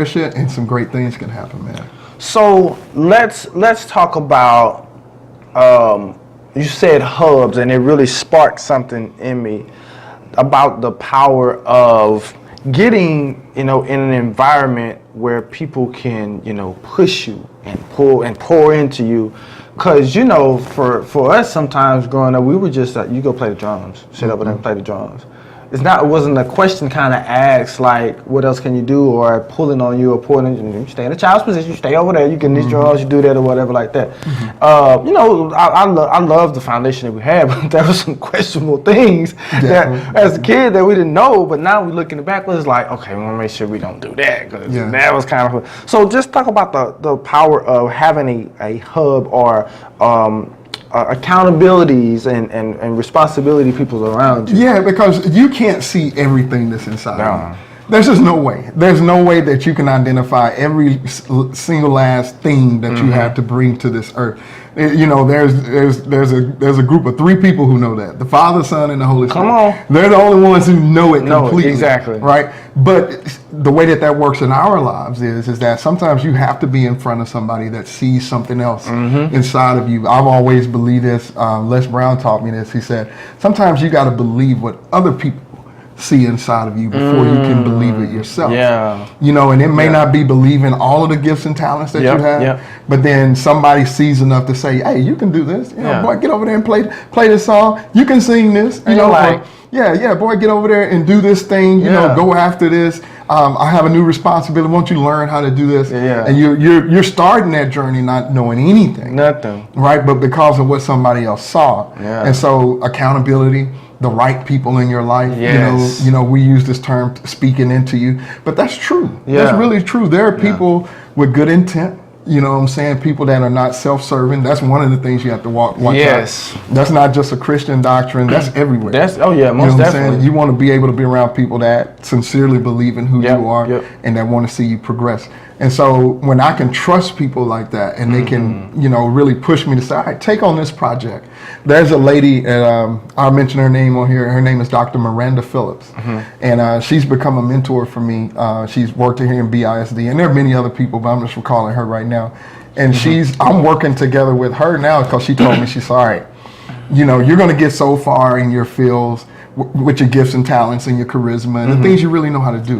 shit, and some great things can happen, man. So let's talk about. You said hubs, and it really sparked something in me about the power of getting, in an environment where people can, push you and pour into you. Cause for us sometimes growing up, we were just you go play the drums, sit up and play the drums. It wasn't a question kind of asked like, what else can you do, or pulling on you or pulling on you. You stay in a child's position, you stay over there, you get these drums, you do that or whatever like that. I love the foundation that we had, but there were some questionable things that as a kid that we didn't know, but now we looking back, it's like, okay, we want to make sure we don't do that, because that was kind of. So just talk about the power of having a hub or accountabilities and responsibility people around you. Yeah, because you can't see everything that's inside of you. There's just no way. There's no way that you can identify every single last thing that you have to bring to this earth. There's a group of 3 people who know that: the Father, Son, and the Holy Spirit. Come on. They're the only ones who know it completely. Exactly. Right? But the way that works in our lives is that sometimes you have to be in front of somebody that sees something else inside of you. I've always believed this. Les Brown taught me this. He said, sometimes you got to believe what other people see inside of you before you can believe it yourself. Yeah. And it may not be believing all of the gifts and talents that you have, but then somebody sees enough to say, hey, you can do this. Boy, get over there and play this song. You can sing this. Boy, get over there and do this thing. Go after this. I have a new responsibility. Won't you learn how to do this? And you're starting that journey not knowing anything. Nothing. Right? But because of what somebody else saw. And so accountability, the right people in your life. Yes. We use this term speaking into you, but that's true. That's really true. There are people with good intent. People that are not self-serving. That's one of the things you have to watch out. That's not just a Christian doctrine. That's everywhere. Most definitely. You want to be able to be around people that sincerely believe in who you are and that want to see you progress. And so when I can trust people like that, and they can, really push me to say, all right, take on this project. There's a lady, I'll mention her name on here. Her name is Dr. Miranda Phillips. And she's become a mentor for me. She's worked here in BISD, and there are many other people, but I'm just recalling her right now. And I'm working together with her now because she told me, she's all right, you're going to get so far in your fields with your gifts and talents and your charisma and the things you really know how to do.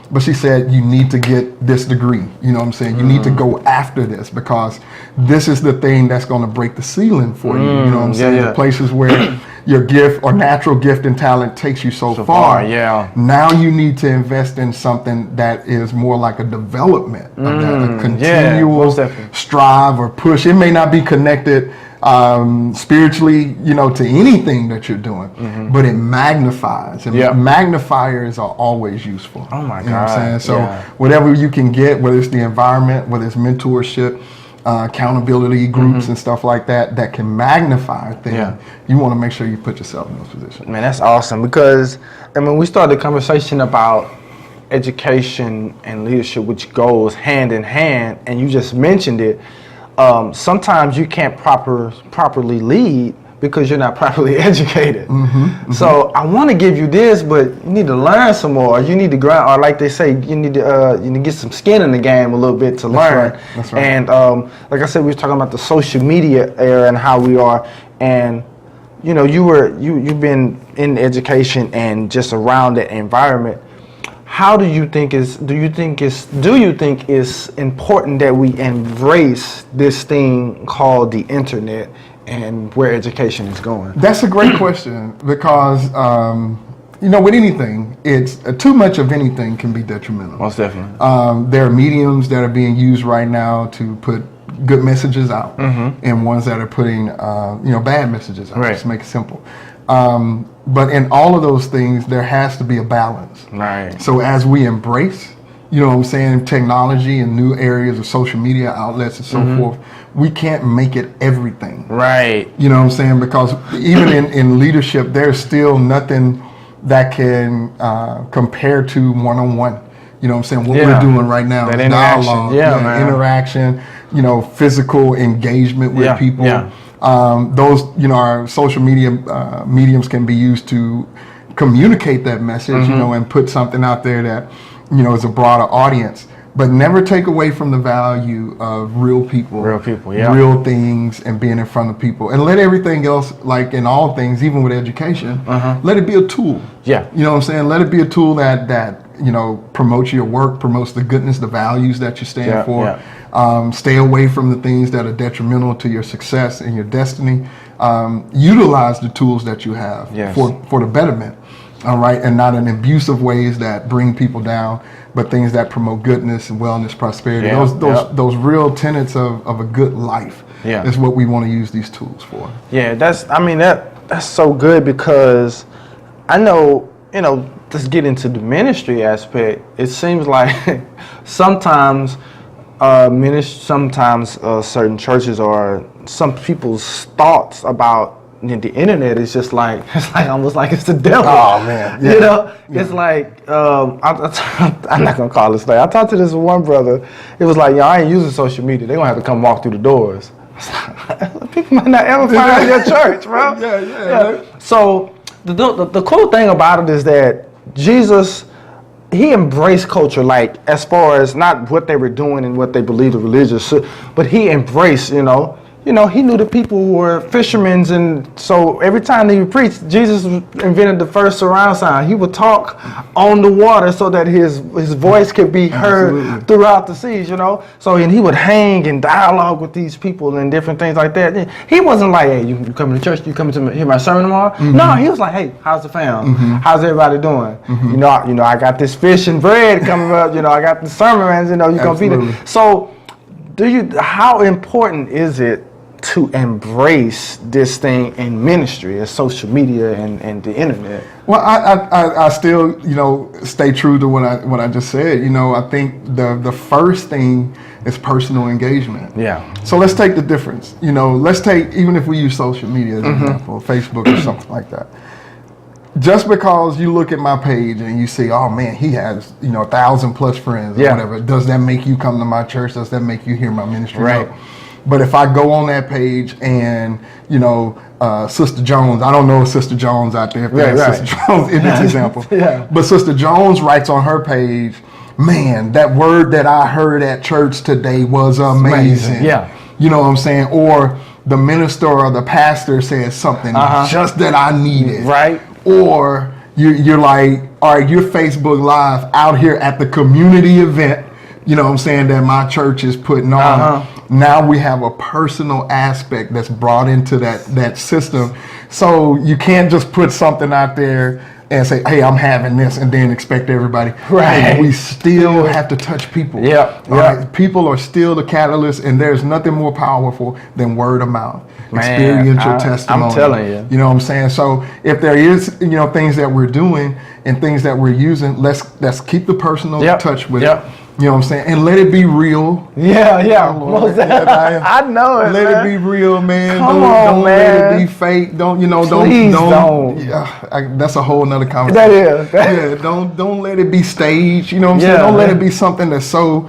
But she said, you need to get this degree. You know what I'm saying? You need to go after this, because this is the thing that's going to break the ceiling for you. You know what I'm saying? The places where your gift or natural gift and talent takes you so far. Now you need to invest in something that is more like a development of that, a continual strive or push. It may not be connected spiritually, to anything that you're doing, but it magnifies. And magnifiers are always useful. Oh my God. You know what I'm saying? So whatever you can get, whether it's the environment, whether it's mentorship, accountability groups and stuff like that can magnify things, you want to make sure you put yourself in those positions. Man, that's awesome, because we started the conversation about education and leadership, which goes hand in hand, and you just mentioned it. Sometimes you can't properly lead because you're not properly educated. So I want to give you this, but you need to learn some more. You need to grind, or like they say, you need to get some skin in the game a little bit to learn. That's right. And like I said, we were talking about the social media era and how we are. And you've been in education and just around that environment. How do you think is important that we embrace this thing called the internet and where education is going? That's a great question, because with anything, it's too much of anything can be detrimental. Most definitely. There are mediums that are being used right now to put good messages out, and ones that are putting bad messages out. Just make it simple. But in all of those things, there has to be a balance. Right. So as we embrace, technology and new areas of social media outlets and so forth, we can't make it everything. Right. You know what I'm saying? Because even in leadership, there's still nothing that can compare to one-on-one. You know what I'm saying? What we're doing right now is dialogue, interaction, physical engagement with people. Those, our social media mediums can be used to communicate that message, and put something out there that, is a broader audience. but never take away from the value of real people, yeah, real things, and being in front of people. And let everything else, like in all things, even with education, let it be a tool. Yeah. You know what I'm saying? Let it be a tool that promotes your work, promotes the goodness, the values that you stand for. Yeah. Stay away from the things that are detrimental to your success and your destiny. Utilize the tools that you have for the betterment. All right, and not in abusive ways that bring people down, but things that promote goodness and wellness, prosperity. Those real tenets of a good life is what we want to use these tools for. Yeah, that's so good, because I know, let's get into the ministry aspect. It seems like sometimes certain churches or some people's thoughts about the internet is just like, it's like almost like it's the devil. Oh man, It's like I'm not gonna call this name. I talked to this one brother. It was like, I ain't using social media. They're gonna have to come walk through the doors. People might not ever find your church, bro. Yeah. So the cool thing about it is that Jesus, he embraced culture, like as far as not what they were doing and what they believed the religious, but he embraced, he knew the people who were fishermen, and so every time he would preach, Jesus invented the first surround sound. He would talk on the water so that his voice could be heard throughout the seas, So, and he would hang and dialogue with these people and different things like that. He wasn't like, hey, you coming to church? You coming to hear my sermon tomorrow? No, he was like, hey, how's the fam? How's everybody doing? I got this fish and bread coming up. I got the sermons. You gonna be there. So, how important is it to embrace this thing in ministry, as social media and the internet? Well, I still, stay true to what I just said. I think the first thing is personal engagement. Yeah. So let's take the difference. Let's take, even if we use social media as an example, Facebook or something like that. Just because you look at my page and you see, oh man, he has 1,000+ friends or whatever, does that make you come to my church? Does that make you hear my ministry? Right. No. But if I go on that page and, Sister Jones, I don't know if Sister Jones out there, Sister Jones in this example, but Sister Jones writes on her page, man, that word that I heard at church today was amazing. Yeah. You know what I'm saying? Or the minister or the pastor says something just that I needed. Right. Or you're like, all right, you're Facebook Live out here at the community event, that my church is putting on. Now we have a personal aspect that's brought into that system. So you can't just put something out there and say, hey, I'm having this, and then expect everybody. Right. Hey, we still have to touch people. Right? People are still the catalyst, and there's nothing more powerful than word of mouth. Experiential testimony. I'm telling you. You know what I'm saying? So if there is, things that we're doing and things that we're using, let's keep the personal touch with it. You know what I'm saying? And let it be real. Yeah. I know it. Let it be real, man. Don't man. Let it be fake. Don't. Please don't. Yeah, that's a whole nother conversation. That is. Don't let it be staged. You know what I'm saying? Don't let it be something that's so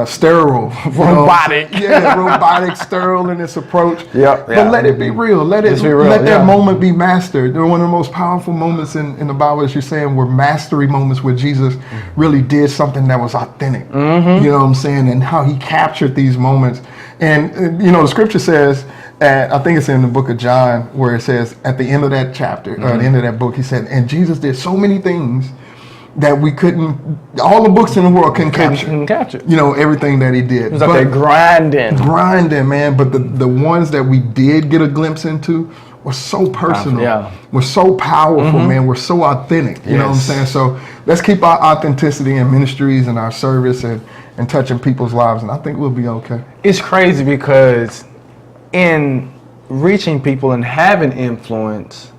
sterile, robotic. Robotic, sterile in its approach. But let it be real. Let that moment be mastered. One of the most powerful moments in the Bible, as you're saying, were mastery moments where Jesus really did something that was authentic. You know what I'm saying? And how he captured these moments. And the scripture says, I think it's in the book of John, where it says at the end of that chapter, or at the end of that book, he said, and Jesus did so many things that we couldn't, all the books in the world couldn't capture. Everything that he did. It was like grinding, man. But the ones that we did get a glimpse into were so personal, were so powerful, man, were so authentic. You know what I'm saying? So let's keep our authenticity in ministries and our service and touching people's lives, and I think we'll be okay. It's crazy because in reaching people and having influence,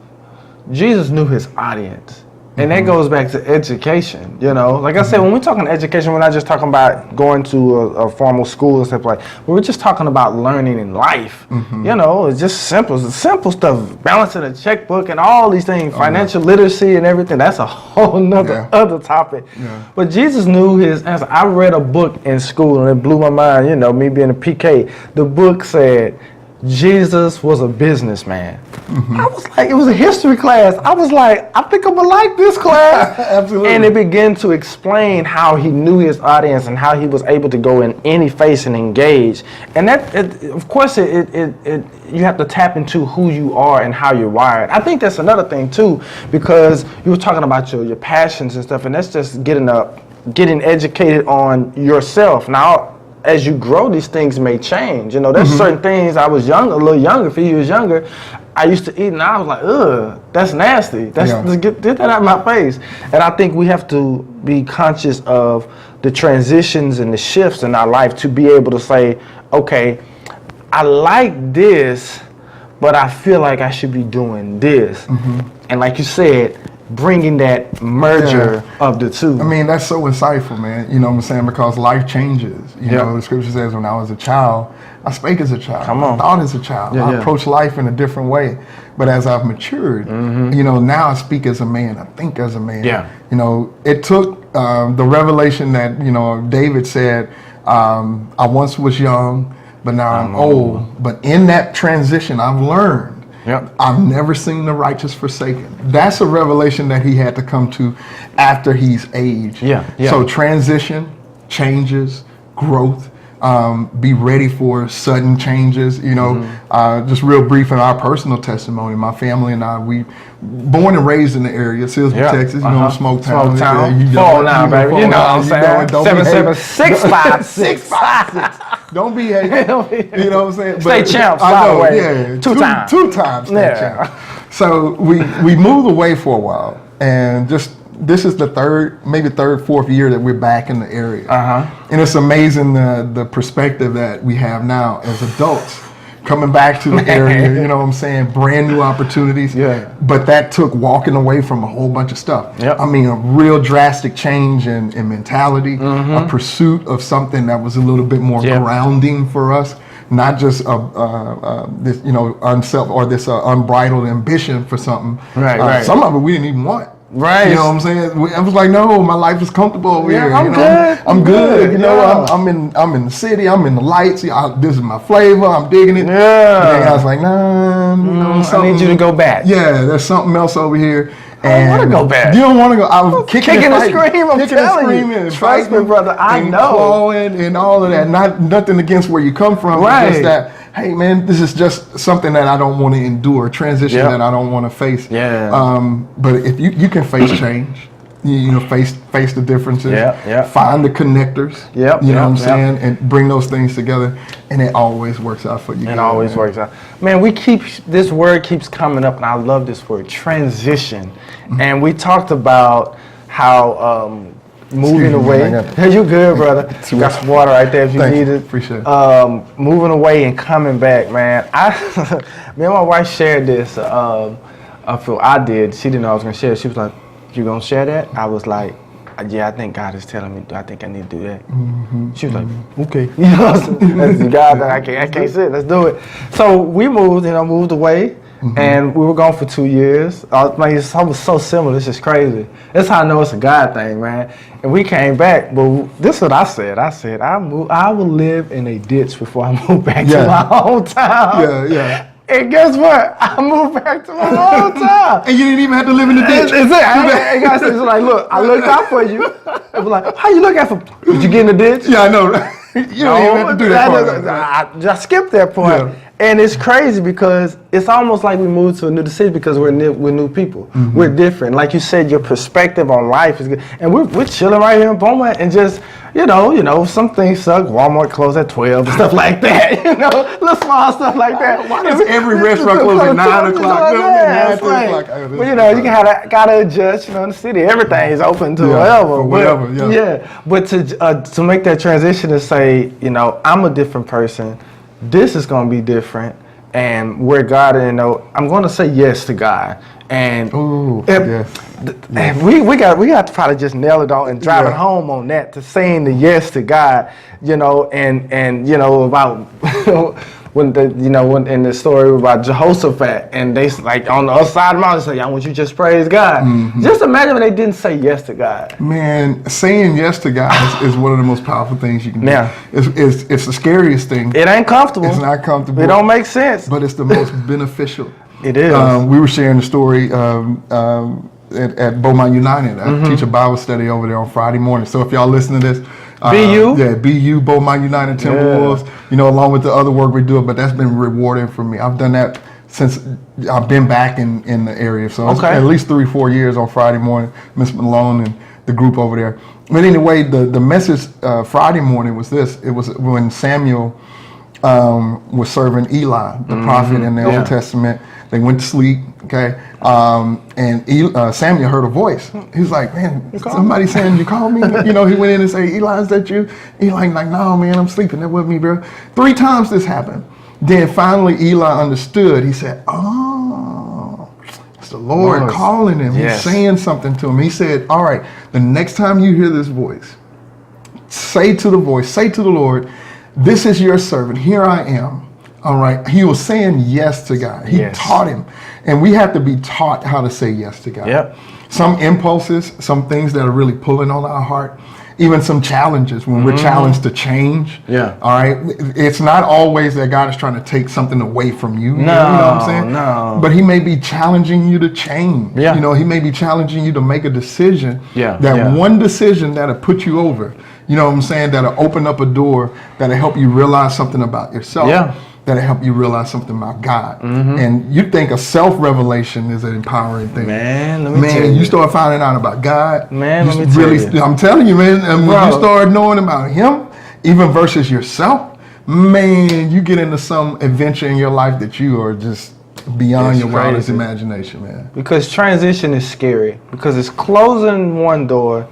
Jesus knew his audience. And that goes back to education, Like I said, when we're talking education, we're not just talking about going to a formal school and stuff like that. We're just talking about learning in life. It's just simple stuff. Balancing a checkbook and all these things, financial literacy and everything. That's a whole nother other topic. But Jesus knew his answer. I read a book in school and it blew my mind, me being a PK. The book said, Jesus was a businessman. I was like, it was a history class. I was like, I think I'm gonna like this class. Absolutely. And it began to explain how he knew his audience and how he was able to go in any face and engage. And that, of course, you have to tap into who you are and how you're wired. I think that's another thing too, because you were talking about your passions and stuff, and that's just getting educated on yourself. Now, as you grow, these things may change. You know, there's certain things a little younger, a few years younger, I used to eat and I was like, ugh, that's nasty. Get that out of my face. And I think we have to be conscious of the transitions and the shifts in our life to be able to say, okay, I like this, but I feel like I should be doing this. And like you said, bringing that merger of the two. I mean, that's so insightful, man. You know what I'm saying? Because life changes. You know, the scripture says when I was a child, I spake as a child. I thought as a child. I approached life in a different way. But as I've matured, you know, now I speak as a man. I think as a man. You know, it took the revelation that, you know, David said, I once was young, but now I'm old. But in that transition, I've learned. I've never seen the righteous forsaken. That's a revelation that he had to come to after he's aged. So transition, changes, growth, be ready for sudden changes. You know, just real brief in our personal testimony, my family and I, we born and raised in the area, Silsbee, Texas, you know, Smoke Town. Fall now, baby. You know what I'm saying? 77656. Don't be hating. You know what I'm saying? Stay champs. I know, Two times. Two times stay champ. So we moved away for a while, and this is the fourth year that we're back in the area. And it's amazing the perspective that we have now as adults coming back to the area, you know what I'm saying, brand new opportunities. But that took walking away from a whole bunch of stuff. I mean, a real drastic change in mentality, a pursuit of something that was a little bit more grounding for us, not just this, you know, unbridled ambition for something. Some of it we didn't even want. You know what I'm saying? I was like, no, my life is comfortable over here. I'm good. You know, I'm in the city. I'm in the lights. This is my flavor. I'm digging it. And then I was like, nah, you know, I need you to go back. There's something else over here. I want to go back. You don't want to go. I was kicking and screaming. I'm telling you. Trust me, brother. I know. Clawing and all of that. Nothing against where you come from. Just that, hey, man, this is just something that I don't want to endure, transition that I don't want to face. But if you can face change, you know, face the differences, find the connectors, you know what I'm saying, and bring those things together, and it always works out for you. It always works out. Man, this word keeps coming up, and I love this word, transition. And we talked about how moving away. You good, brother? You got some water right there if you need it. Appreciate it. Moving away and coming back, man. Me and my wife shared this. I did. She didn't know I was gonna share it. She was like, "You gonna share that?" I was like, "Yeah, I think God is telling me. I think I need to do that." She was like, "Okay." You know, that's God. I can't sit. Let's do it. So we moved. You know, moved away. And we were gone for 2 years. Man, it was so similar. It's just crazy. That's how I know it's a God thing, man. And we came back, but this is what I said. I said, I will live in a ditch before I move back to my hometown. And guess what? I moved back to my hometown. And you didn't even have to live in the ditch. It's like, look, I looked out for you. It was like, how you look out for? Did you get in the ditch? Yeah, I know. You don't even have to do that part. I skipped that part. And it's crazy because it's almost like we moved to a new city because we're new people. We're different. Like you said, your perspective on life is good. And we're chilling right here in Beaumont and just, you know, some things suck. Walmart closed at 12 and stuff like that. You know, little small stuff like that. Why does every restaurant close at 9 o'clock? But you know, you gotta adjust. You know, in the city, everything's open to whatever. But to make that transition and say, you know, I'm a different person. This is going to be different, and where God, you know, I'm going to say yes to God, and we got to probably just nail it all and drive it home on that, to saying the yes to God, you know, and you know about when in the story about Jehoshaphat, and they like on the other side of the mountain say, "I want you to just praise God." Just imagine when they didn't say yes to God. Man, saying yes to God is one of the most powerful things you can do. Yeah. It's the scariest thing. It ain't comfortable. It's not comfortable. It don't make sense. But it's the most beneficial. It is. We were sharing the story at Beaumont United. I teach a Bible study over there on Friday morning. So if y'all listen to this, BU? Yeah, BU, Beaumont United Timberwolves, along with the other work we do, but that's been rewarding for me. I've done that since I've been back in the area. So it's at least 3-4 years on Friday morning, Miss Malone and the group over there. But anyway, the message Friday morning was this. It was when Samuel was serving Eli, the prophet in the Old Testament. They went to sleep, okay? And Samuel heard a voice. He was like, man, somebody saying you called me? He went in and said, Eli, is that you? Eli like, no, man, I'm sleeping. That wasn't me, bro. 3 times this happened. Then finally Eli understood. He said, oh, it's the Lord calling him. He's saying something to him. He said, all right, the next time you hear this voice, say to the Lord, this is your servant. Here I am. All right. He was saying yes to God. He taught him. And we have to be taught how to say yes to God. Yep. Some impulses, some things that are really pulling on our heart, even some challenges when we're challenged to change. Yeah. All right. It's not always that God is trying to take something away from you. No, you know what I'm saying? No. But he may be challenging you to change. Yeah. He may be challenging you to make a decision. Yeah. One decision that'll put you over. You know what I'm saying? That'll open up a door that'll help you realize something about yourself. Yeah. That'll help you realize something about God. And you think a self-revelation is an empowering thing. Man, let me tell you. You start finding out about God. Man, let me tell you. I'm telling you, man. And when you start knowing about him, even versus yourself, man, you get into some adventure in your life that you are just beyond your wildest imagination, man. Because transition is scary. Because it's closing one door,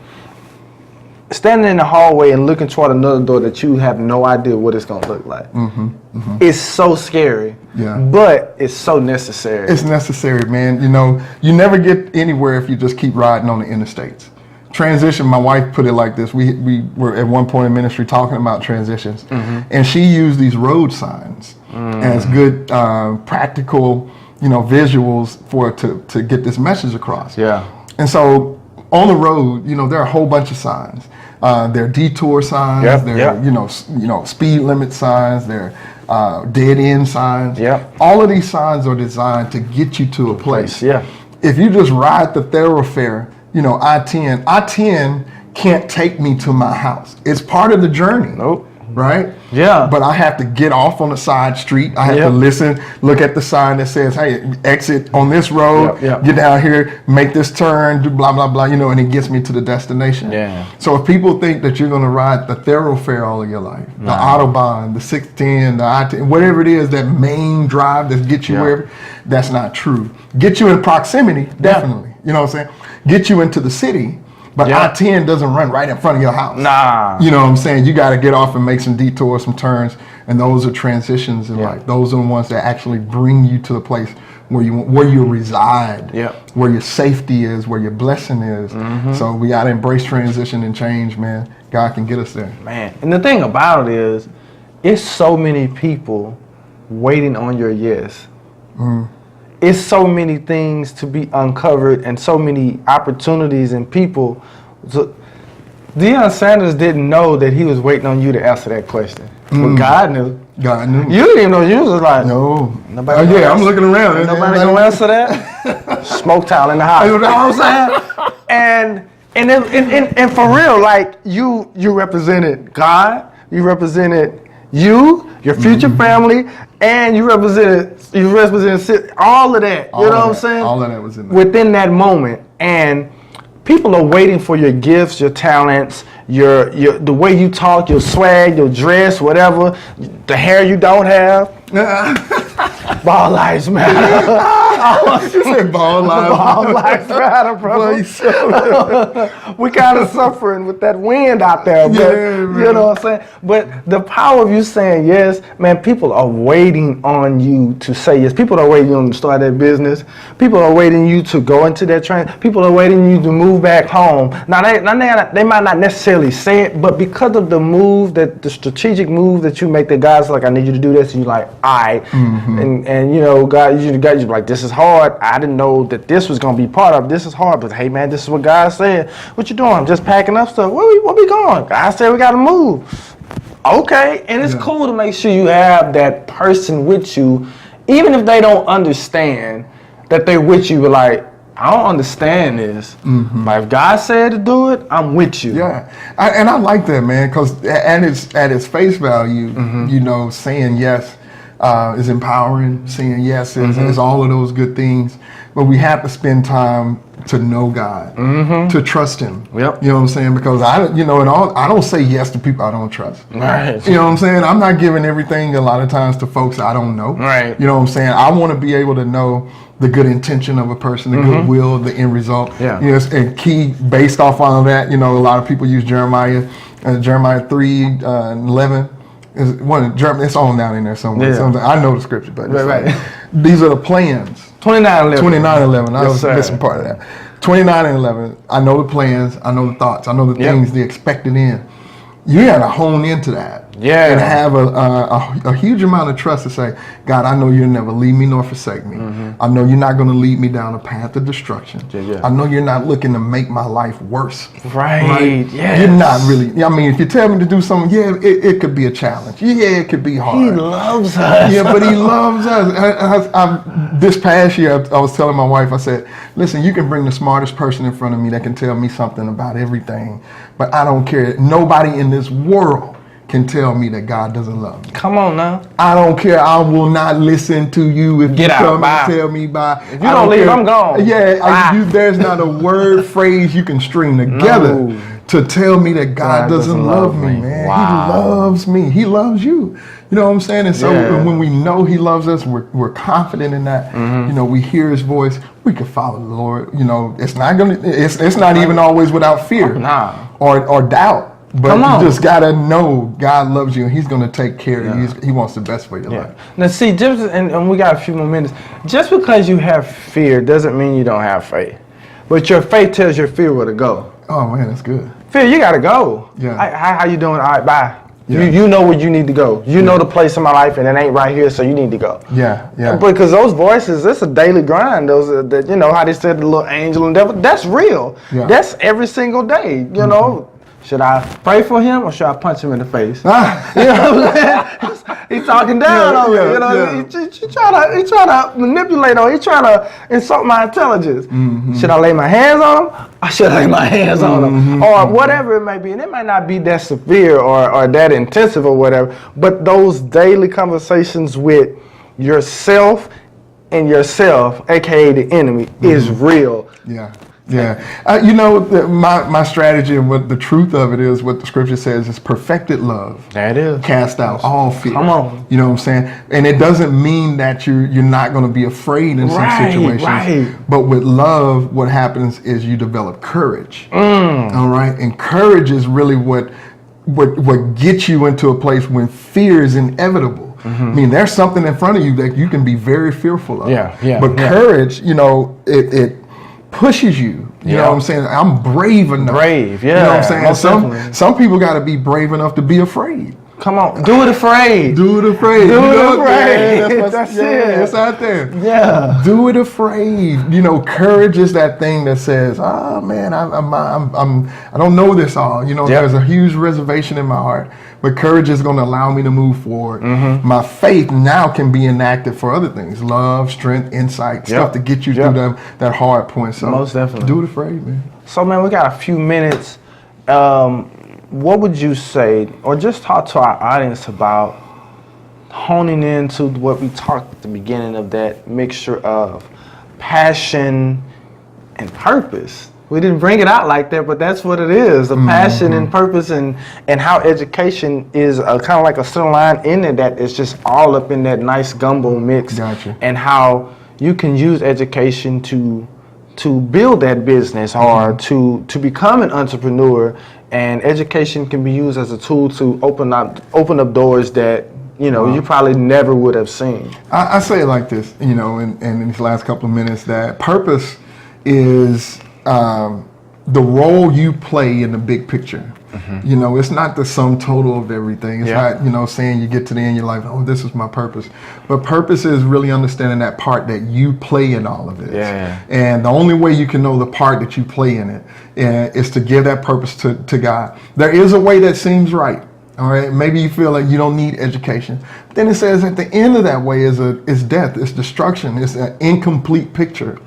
standing in the hallway and looking toward another door that you have no idea what it's going to look like. It's so scary, but it's so necessary. It's necessary, man. You never get anywhere if you just keep riding on the interstates. Transition, my wife put it like this. We were at one point in ministry talking about transitions, and she used these road signs as good practical, visuals for to get this message across. Yeah. And so on the road, there are a whole bunch of signs. There are detour signs. There are, speed limit signs. There are dead end signs. All of these signs are designed to get you to a place. If you just ride the thoroughfare, I-10 can't take me to my house. It's part of the journey. Nope. Right? Yeah. But I have to get off on the side street. I have to listen, look at the sign that says, hey, exit on this road, get down here, make this turn, do blah, blah, blah, and it gets me to the destination. Yeah. So if people think that you're going to ride the thoroughfare all of your life, the Autobahn, the 610, the I-10, whatever it is, that main drive that gets you wherever, that's not true. Get you in proximity, definitely. You know what I'm saying? Get you into the city. But I-10 doesn't run right in front of your house. Nah. You know what I'm saying? You got to get off and make some detours, some turns, and those are transitions in life. Those are the ones that actually bring you to the place where you reside, where your safety is, where your blessing is. So we got to embrace transition and change, man. God can get us there. Man, and the thing about it is, it's so many people waiting on your yes. It's so many things to be uncovered and so many opportunities and people. So Deion Sanders didn't know that he was waiting on you to answer that question. But God knew. God knew. You didn't even know. You was like, no. Nobody I'm looking around. Nobody gonna answer that? Smoke towel in the house. You know what I'm saying? And for real, like you represented God. You represented your future family, and you represented all of that. You know what I'm saying? All of that was in there. Within that moment. And people are waiting for your gifts, your talents, your the way you talk, your swag, your dress, whatever, the hair you don't have. Ball lives matter. You said ball lives matter, bro. We kind of suffering with that wind out there, but you know what I'm saying? But the power of you saying yes, man, people are waiting on you to say yes. People are waiting on you to start that business. People are waiting you to go into that train. People are waiting you to move back home. Now, they might not necessarily say it, but because of the strategic move that you make, that God's like, I need you to do this, and you're like, right. And you know, God, you're like, this is hard. I didn't know that this was gonna be part of. This is hard, but hey, man, this is what God said. What you doing? I'm just packing up stuff. Where we going? God said we gotta move. Okay, and it's cool to make sure you have that person with you, even if they don't understand that they're with you. But like, I don't understand this. But if God said to do it, I'm with you. Yeah, and I like that, man, because at its face value, you know, saying yes is empowering. Saying yes is all of those good things. But we have to spend time to know God, to trust Him. Yep. You know what I'm saying? Because I don't say yes to people I don't trust. Right. You know what I'm saying? I'm not giving everything a lot of times to folks I don't know. Right. You know what I'm saying? I want to be able to know the good intention of a person, the goodwill, the end result. Yeah. Yes, and key based off on that, you know, a lot of people use Jeremiah 3:11. Is one German? It's on down in there somewhere. Yeah. I know the scripture, but Right. these are the plans. 29:11. 29:11. I Yes, was sir. missing part of that. 29:11. I know the plans. I know the thoughts. I know the things, the expected end. You got to hone into that. Yeah. And have a huge amount of trust to say, God, I know you'll never leave me nor forsake me. I know you're not going to lead me down a path of destruction. Yeah. I know you're not looking to make my life worse. Right. Yes. You're not really. I mean, if you tell me to do something, it could be a challenge. Yeah, it could be hard. He loves us. Yeah, but He loves us. This past year, I was telling my wife, I said, listen, you can bring the smartest person in front of me that can tell me something about everything, but I don't care. Nobody in this world can tell me that God doesn't love me. Come on now. I don't care. I will not listen to you if you come and tell me by. If you don't leave, I'm gone. Yeah, there's not a word, phrase you can string together to tell me that God doesn't love me, man. Wow. He loves me. He loves you. You know what I'm saying? And so when we know He loves us, we're confident in that. You know, we hear His voice. We can follow the Lord. You know, it's not even always without fear or doubt. But you just gotta know God loves you and He's gonna take care of you. He wants the best for your life. Now see, and we got a few more minutes. Just because you have fear doesn't mean you don't have faith. But your faith tells your fear where to go. Oh man, that's good. Fear, you gotta go. Yeah. How you doing? All right, bye. Yeah. You know where you need to go. You know the place in my life, and it ain't right here, so you need to go. Yeah. Because those voices, it's a daily grind. Those, you know how they said the little angel and devil. That's real. Yeah. That's every single day. You know. Should I pray for him or should I punch him in the face? You know what I'm saying? He's talking down on me. You know, he trying to manipulate on. He trying to insult my intelligence. Should I lay my hands on him or should I lay my hands on him? Or whatever it may be. And it might not be that severe or that intensive or whatever. But those daily conversations with yourself and yourself, aka the enemy, is real. Yeah. You know, my strategy and what the truth of it is, what the scripture says is perfected love. That is. Cast out all fear. Come on. You know what I'm saying? And it doesn't mean that you're not going to be afraid in some situations. Right. But with love, what happens is you develop courage. All right? And courage is really what gets you into a place when fear is inevitable. I mean, there's something in front of you that you can be very fearful of. But courage, you know, it pushes you. You know what I'm saying? I'm brave enough. You know what I'm saying? Some people got to be brave enough to be afraid. Come on, do it afraid. Do it afraid. Do it afraid. That's it. It's out there. Yeah. Do it afraid. You know, courage is that thing that says, "Oh man, I don't know this all." You know, there's a huge reservation in my heart, but courage is going to allow me to move forward. My faith now can be enacted for other things: love, strength, insight, stuff to get you through that hard point. So most definitely, do it afraid, man. So man, we got a few minutes. What would you say, or just talk to our audience about honing into what we talked at the beginning of that mixture of passion and purpose? We didn't bring it out like that, but that's what it is, the passion and purpose, and how education is kind of like a center line in it that is just all up in that nice gumbo mix. Gotcha. And how you can use education to build that business or to become an entrepreneur. And education can be used as a tool to open up doors that, you know, you probably never would have seen. I say it like this, you know, in these last couple of minutes, that purpose is the role you play in the big picture. You know, it's not the sum total of everything. It's not, you know, saying you get to the end, you're like, oh, this is my purpose. But purpose is really understanding that part that you play in all of this. And the only way you can know the part that you play in it is to give that purpose to God. There is a way that seems right. All right, maybe you feel like you don't need education. But then it says at the end of that way is death, it's destruction, it's an incomplete picture.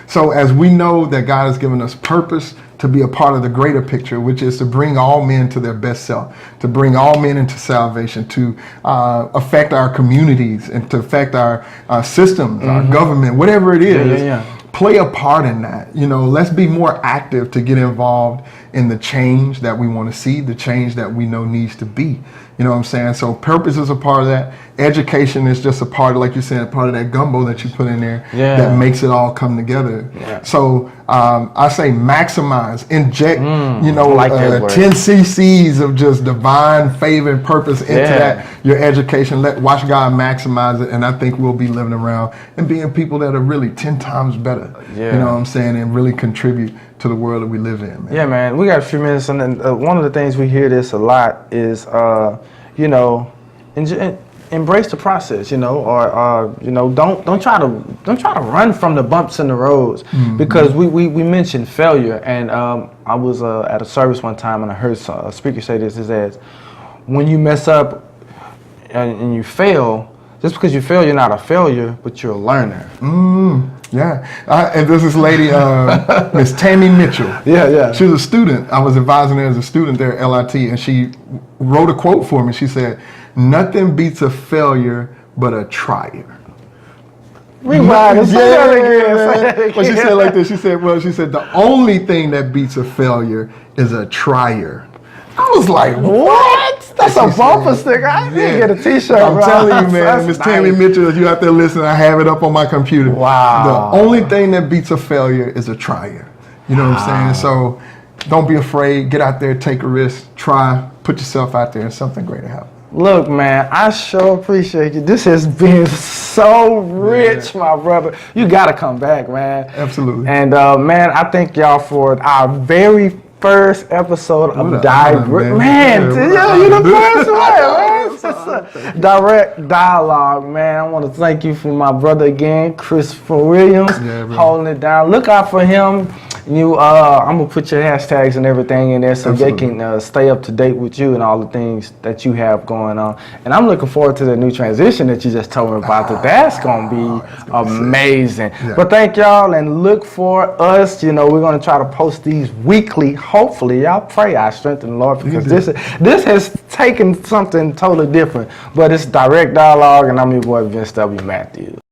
So as we know that God has given us purpose to be a part of the greater picture, which is to bring all men to their best self, to bring all men into salvation, to affect our communities and to affect our systems, our government, whatever it is. Play a part in that. You know, let's be more active to get involved in the change that we want to see, the change that we know needs to be. You know what I'm saying? So purpose is a part of that. Education is just a part of, like you said, part of that gumbo that you put in there that makes it all come together. So I say maximize, inject, you know, like 10 cc's of just divine favor and purpose into that, your education. Watch God maximize it. And I think we'll be living around and being people that are really 10 times better. You know what I'm saying? And really contribute to the world that we live in, man. Yeah, man. We got a few minutes, and then, one of the things we hear this a lot is, you know, embrace the process, you know, or you know, don't try to run from the bumps in the roads, because we mentioned failure, and I was at a service one time and I heard a speaker say this: is that when you mess up and you fail, just because you fail, you're not a failure, but you're a learner. And this is lady, Miss Tammy Mitchell. She was a student. I was advising her as a student there at LIT, and she wrote a quote for me. She said, "Nothing beats a failure but a trier." Rewind. But she said like this. She said, the only thing that beats a failure is a trier. I was like, what? That's a bumper sticker. I didn't get a t-shirt. I'm telling you, man. Miss Tammy Mitchell, if you out there listening, I have it up on my computer. Wow. The only thing that beats a failure is a trier. You know what I'm saying? So don't be afraid. Get out there, take a risk, try, put yourself out there, and something great to happen. Look, man, I sure appreciate you. This has been so rich, my brother. You got to come back, man. Absolutely. And, man, I thank y'all for our very first episode of you the first one, man. Direct Dialogue, man. I want to thank you for my brother again, Christopher Williams, holding it down. Look out for him. I'm gonna put your hashtags and everything in there so they can stay up to date with you and all the things that you have going on. And I'm looking forward to the new transition that you just told me about. That's gonna be amazing. But thank y'all, and look for us. You know, we're gonna try to post these weekly. Hopefully, y'all pray I strengthen the Lord, because this has taken something totally different. But it's Direct Dialogue, and I'm your boy Vince W. Matthews.